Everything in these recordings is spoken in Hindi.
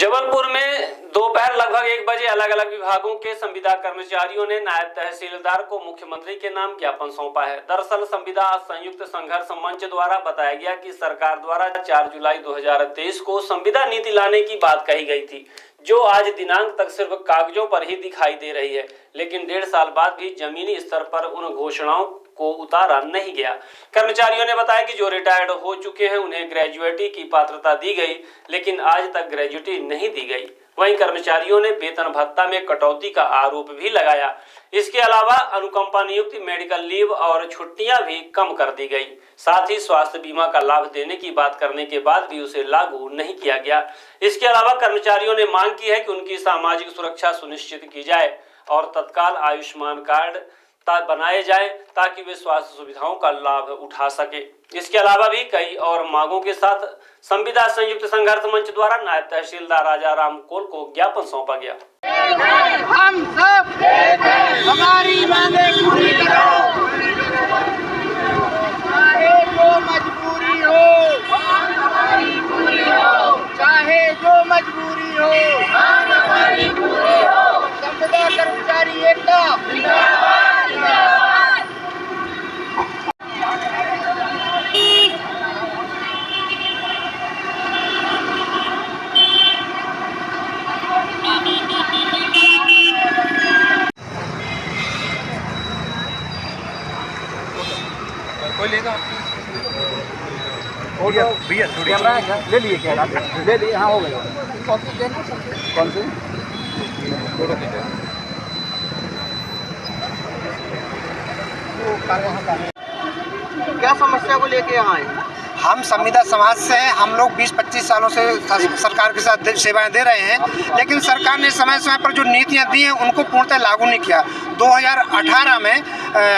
जबलपुर में दोपहर लगभग 1 बजे अलग अलग विभागों के संविदा कर्मचारियों ने नायब तहसीलदार को मुख्यमंत्री के नाम ज्ञापन सौंपा है। दरअसल संविदा संयुक्त संघर्ष मंच द्वारा बताया गया कि सरकार द्वारा 4 जुलाई 2023 को संविदा नीति लाने की बात कही गई थी, जो आज दिनांक तक सिर्फ कागजों पर ही दिखाई दे रही है, लेकिन 1.5 साल बाद भी जमीनी स्तर पर उन घोषणाओं को उतारा नहीं गया। कर्मचारियों ने बताया कि जो रिटायर्ड हो चुके हैं उन्हें ग्रेजुएटी की पात्रता दी गई, लेकिन आज तक ग्रेजुएटी नहीं दी गई। वहीं कर्मचारियों ने वेतन भत्ता में कटौती का आरोप भी लगाया। इसके अलावा अनुकंपा नियुक्ति, मेडिकल लीव और छुट्टियां भी कम कर दी गई। साथ ही स्वास्थ्य बीमा का लाभ देने की बात करने के बाद भी उसे लागू नहीं किया गया। इसके अलावा कर्मचारियों ने मांग की है कि उनकी सामाजिक सुरक्षा सुनिश्चित की जाए और तत्काल आयुष्मान कार्ड बनाए जाए ताकि वे स्वास्थ्य सुविधाओं का लाभ उठा सके। इसके अलावा भी कई और मांगों के साथ संविदा संयुक्त संघर्ष मंच द्वारा नायब तहसीलदार राजाराम कोल को ज्ञापन सौंपा गया। हम सब हमारी मांगें पूरी करो, चाहे जो मजबूरी हो, चाहे जो मजबूरी हो, संविदा कर्मचारी एकता कोई लेगा भैया थोड़ी ले लिए क्या ले लिए? हाँ हो गया। कौन सी क्या समस्या को लेके यहाँ आए? हम संविदा समाज से हैं। हम लोग 20-25 सालों से सरकार के साथ सेवाएं दे रहे हैं, लेकिन सरकार ने समय समय पर जो नीतियां दी हैं उनको पूर्णतः लागू नहीं किया। 2018 में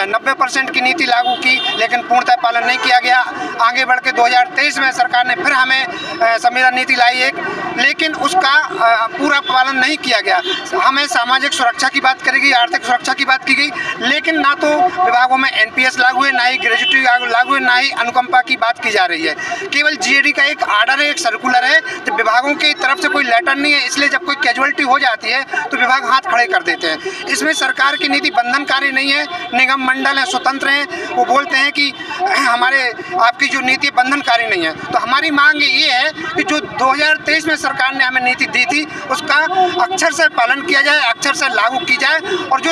90% की नीति लागू की, लेकिन पूर्णतः पालन नहीं किया गया। आगे बढ़ के 2023 में सरकार ने फिर हमें संविदा नीति लाई एक, लेकिन उसका पूरा पालन नहीं किया गया। हमें सामाजिक सुरक्षा की बात करी गई, आर्थिक सुरक्षा की बात की गई, लेकिन ना तो विभागों में NPS लागू है, ना ही ग्रेजुएटी लागू है, ना ही अनुकंपा की बात की जा रही है। केवल GAD का एक आर्डर है, एक सर्कुलर है। जब विभागों की तरफ से कोई लेटर नहीं है, इसलिए जब कोई कैजुअलिटी हो जाती है तो विभाग हाथ खड़े कर देते हैं। इसमें सरकार की नीति बंधनकारी नहीं है। निगम मंडल है, स्वतंत्र हैं, वो बोलते हैं कि हमारे आपकी जो नीति बंधनकारी नहीं है। तो हमारी मांग ये है कि जो 2023 में सरकार ने हमें नीति दी थी उसका अक्षर से पालन किया जाए, अक्षर से लागू की जाए। और जो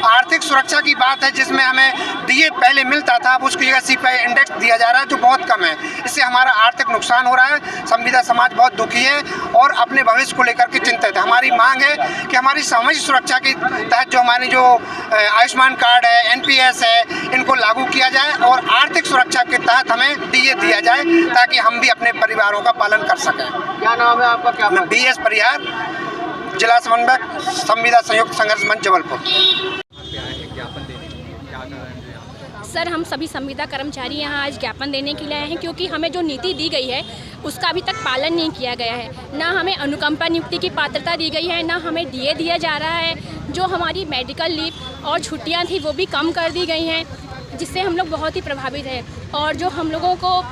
आर्थिक सुरक्षा की बात है, जिसमें हमें DA पहले मिलता था, अब उसकी जगह CPI इंडेक्स दिया जा रहा है, जो बहुत कम है। इससे हमारा आर्थिक नुकसान हो रहा है। संविदा समाज बहुत दुखी है और अपने भविष्य को लेकर के चिंतित है। हमारी मांग है कि हमारी सामाजिक सुरक्षा के तहत जो हमारी जो आयुष्मान कार्ड है, NPS है, इनको लागू किया जाए और आर्थिक सुरक्षा के तहत हमें DA दिया जाए ताकि हम भी अपने परिवारों का पालन कर सकें। क्या नाम है आपका? क्या? मैं BS परिहार, जिला समन्वयक, संविदा संयुक्त संघर्ष मंच जबलपुर। सर, हम सभी संविदा कर्मचारी यहाँ आज ज्ञापन देने के लिए आए हैं, क्योंकि हमें जो नीति दी गई है उसका अभी तक पालन नहीं किया गया है। ना हमें अनुकंपा नियुक्ति की पात्रता दी गई है, ना हमें DA दिया जा रहा है। जो हमारी मेडिकल लीव और छुट्टियाँ थी वो भी कम कर दी गई हैं, जिससे हम लोग बहुत ही प्रभावित हैं। और जो हम लोगों को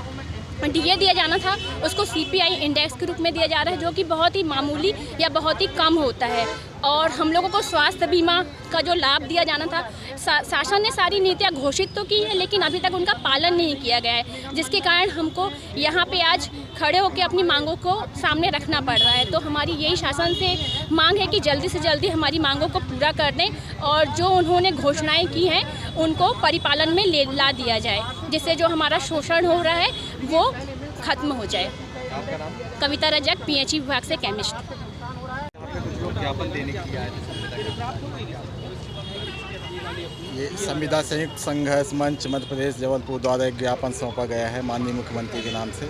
DA दिया जाना था उसको CPI इंडेक्स के रूप में दिया जा रहा है, जो कि बहुत ही मामूली या बहुत ही कम होता है। और हम लोगों को स्वास्थ्य बीमा का जो लाभ दिया जाना था, शासन ने सारी नीतियाँ घोषित तो की है, लेकिन अभी तक उनका पालन नहीं किया गया है, जिसके कारण हमको यहाँ पे आज खड़े होकर अपनी मांगों को सामने रखना पड़ रहा है। तो हमारी यही शासन से मांग है कि जल्दी से जल्दी हमारी मांगों को पूरा कर दें और जो उन्होंने घोषणाएँ की हैं उनको परिपालन में ला दिया जाए, जिससे जो हमारा शोषण हो रहा है वो खत्म हो जाए। कविता रजक, PHE विभाग से केमिस्ट। ये संविदा संयुक्त संघर्ष मंच मध्य प्रदेश जबलपुर द्वारा एक ज्ञापन सौंपा गया है माननीय मुख्यमंत्री के नाम से।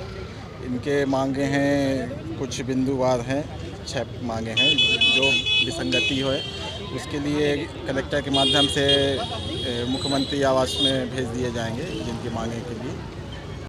इनके मांगे हैं, कुछ बिंदुवार हैं, 6 मांगे हैं जो विसंगति है, उसके लिए कलेक्टर के माध्यम से मुख्यमंत्री आवास में भेज दिए जाएंगे जिनकी मांगे के लिए।